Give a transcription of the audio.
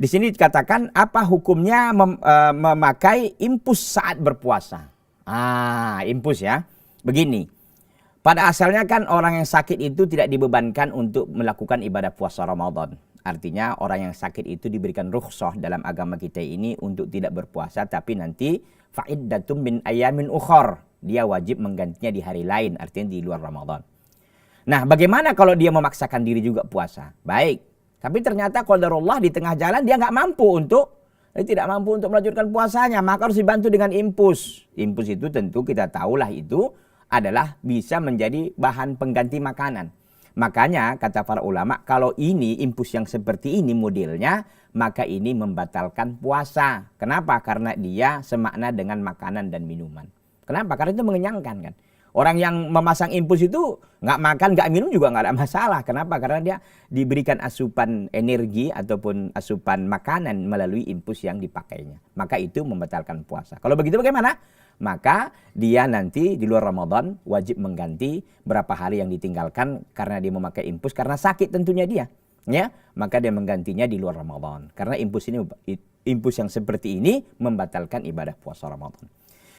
Di sini dikatakan apa hukumnya memakai infus saat berpuasa. Infus ya. Begini, pada asalnya kan orang yang sakit itu tidak dibebankan untuk melakukan ibadah puasa Ramadan. Artinya orang yang sakit itu diberikan rukhsah dalam agama kita ini untuk tidak berpuasa, tapi nanti fa'iddatum min ayamin ukhor. Dia wajib menggantinya di hari lain, artinya di luar Ramadan. Nah, bagaimana kalau dia memaksakan diri juga puasa? Baik. Tapi ternyata qadarullah di tengah jalan dia tidak mampu untuk melanjutkan puasanya, maka harus dibantu dengan infus. Infus itu tentu kita tahulah itu adalah bisa menjadi bahan pengganti makanan. Makanya kata para ulama, kalau ini infus yang seperti ini modelnya, maka ini membatalkan puasa. Kenapa? Karena dia semakna dengan makanan dan minuman. Kenapa? Karena itu mengenyangkan kan. Orang yang memasang infus itu nggak makan, nggak minum juga nggak ada masalah. Kenapa? Karena dia diberikan asupan energi ataupun asupan makanan melalui infus yang dipakainya. Maka itu membatalkan puasa. Kalau begitu bagaimana? Maka dia nanti di luar Ramadan wajib mengganti berapa hari yang ditinggalkan karena dia memakai infus, karena sakit tentunya dia. Ya, maka dia menggantinya di luar Ramadan. Karena infus yang seperti ini membatalkan ibadah puasa Ramadan.